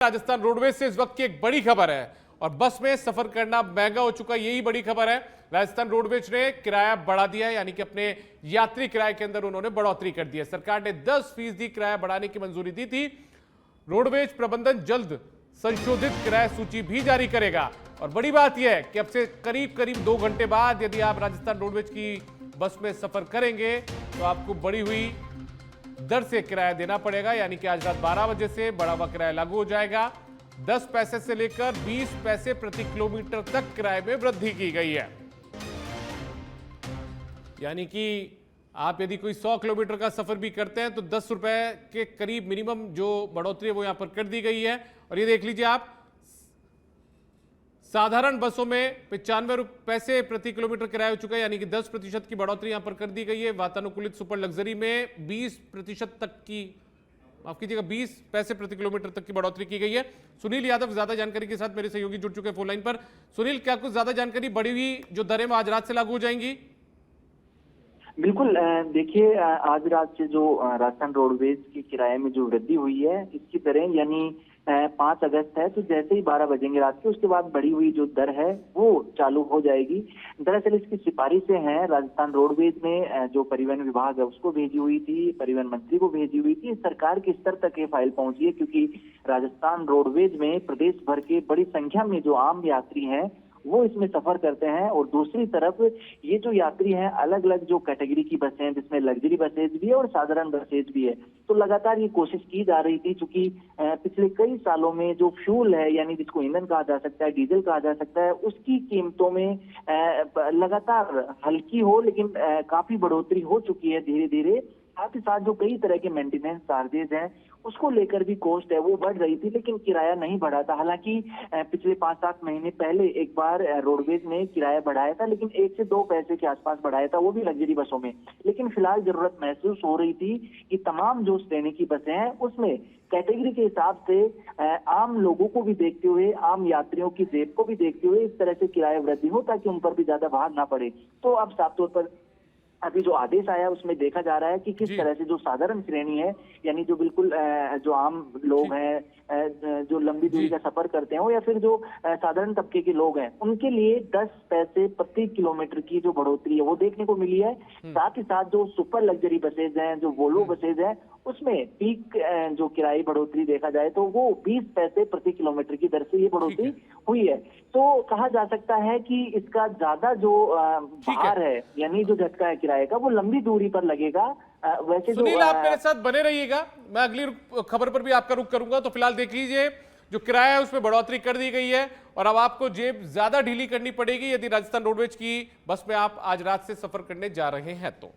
Rajasthan roadways से इस वक्त की एक बड़ी खबर है और बस में सफर करना महंगा हो चुका है, यही बड़ी खबर है। राजस्थान रोडवेज ने किराया बढ़ा दिया है, यानी कि अपने यात्री किराए के अंदर उन्होंने बढ़ोतरी कर दी है। सरकार ने 10% किराया बढ़ाने की मंजूरी दी थी। रोडवेज प्रबंधन जल्द संशोधित किराया सूची भी जारी करेगा और बड़ी बात यह है कि अब से करीब करीब 2 घंटे बाद यदि आप राजस्थान रोडवेज की बस में सफर करेंगे तो आपको बढ़ी हुई दर से किराया देना पड़ेगा, यानी कि आज रात 12 बजे से बढ़ा हुआ किराया लागू हो जाएगा। 10 पैसे से लेकर 20 पैसे प्रति किलोमीटर तक किराए में वृद्धि की गई है। यानी कि आप यदि कोई 100 किलोमीटर का सफर भी करते हैं तो 10 रुपए के करीब मिनिमम जो बढ़ोतरी है वो यहां पर कर दी गई है। और ये देख लीजिए आप, साधारण बसों में 95 पैसे प्रति किलोमीटर किराया हो चुका है, यानी कि 10% की बढ़ोतरी यहां पर कर दी गई है। वातानुकूलित सुपर लग्जरी में 20% तक की, माफ कीजिएगा, 20 पैसे प्रति किलोमीटर तक की बढ़ोतरी की गई है। सुनील यादव ज्यादा जानकारी के साथ मेरे सहयोगी जुड़ चुके हैं फोन लाइन पर। सुनील, क्या कुछ ज्यादा जानकारी, बढ़ी हुई जो दरें आज रात से लागू हो जाएंगी? बिल्कुल, देखिए, आज रात से जो राजस्थान रोडवेज की किराए में जो वृद्धि हुई है, इसकी दरें यानी 5 अगस्त है, तो जैसे ही 12 बजेंगे रात के, उसके बाद बढ़ी हुई जो दर है वो चालू हो जाएगी। दरअसल इसकी सिफारिशें हैं, राजस्थान रोडवेज ने जो परिवहन विभाग है उसको भेजी हुई थी, परिवहन मंत्री को भेजी हुई थी। सरकार के स्तर तक ये फाइल पहुंची है, क्योंकि राजस्थान रोडवेज में प्रदेश भर के बड़ी संख्या में जो आम यात्री हैं वो इसमें सफर करते हैं, और दूसरी तरफ ये जो यात्री हैं, अलग अलग जो कैटेगरी की बसें हैं, जिसमें लग्जरी बसेज भी है और साधारण बसेज भी है। तो लगातार ये कोशिश की जा रही थी, क्योंकि पिछले कई सालों में जो फ्यूल है, यानी जिसको ईंधन कहा जा सकता है, डीजल कहा जा सकता है, उसकी कीमतों में लगातार हल्की हो लेकिन काफी बढ़ोतरी हो चुकी है धीरे धीरे। साथ ही साथ जो कई तरह के मेंटेनेंस चार्जेज हैं उसको लेकर भी कॉस्ट है वो बढ़ रही थी, लेकिन किराया नहीं बढ़ा था। हालांकि पिछले 5-7 महीने पहले एक बार रोडवेज ने किराया बढ़ाया था, लेकिन 1 से 2 पैसे के आसपास बढ़ाया था, वो भी लग्जरी बसों में। लेकिन फिलहाल जरूरत महसूस हो रही थी कि तमाम जो श्रेणी की बसें हैं उसमें कैटेगरी के हिसाब से आम लोगों को भी देखते हुए, आम यात्रियों की जेब को भी देखते हुए इस तरह से किराया वृद्धि हो, ताकि उन पर भी ज्यादा भार ना पड़े। तो अब साफ तौर पर अभी जो आदेश आया उसमें देखा जा रहा है कि किस तरह से जो साधारण श्रेणी है, यानी जो बिल्कुल जो आम लोग हैं, जो लंबी दूरी का सफर करते हैं, या फिर जो साधारण तबके के लोग हैं, उनके लिए 10 पैसे प्रति किलोमीटर की जो बढ़ोतरी है वो देखने को मिली है। साथ ही साथ जो सुपर लग्जरी बसेज हैं, जो वोल्वो बसेज हैं, उसमें पीक जो किराए बढ़ोतरी देखा जाए तो वो 20 पैसे प्रति किलोमीटर की दर से ये बढ़ोतरी हुई है। तो कहा जा सकता है कि इसका ज्यादा जो भार है, यानी जो झटका है किराए का, वो लंबी दूरी पर लगेगा। वैसे सुनील, आप मेरे साथ बने रहिएगा, मैं अगली खबर पर भी आपका रुख करूंगा। तो फिलहाल देख लीजिए, जो किराया है उसमें बढ़ोतरी कर दी गई है और अब आपको जेब ज्यादा ढीली करनी पड़ेगी यदि राजस्थान रोडवेज की बस में आप आज रात से सफर करने जा रहे हैं तो।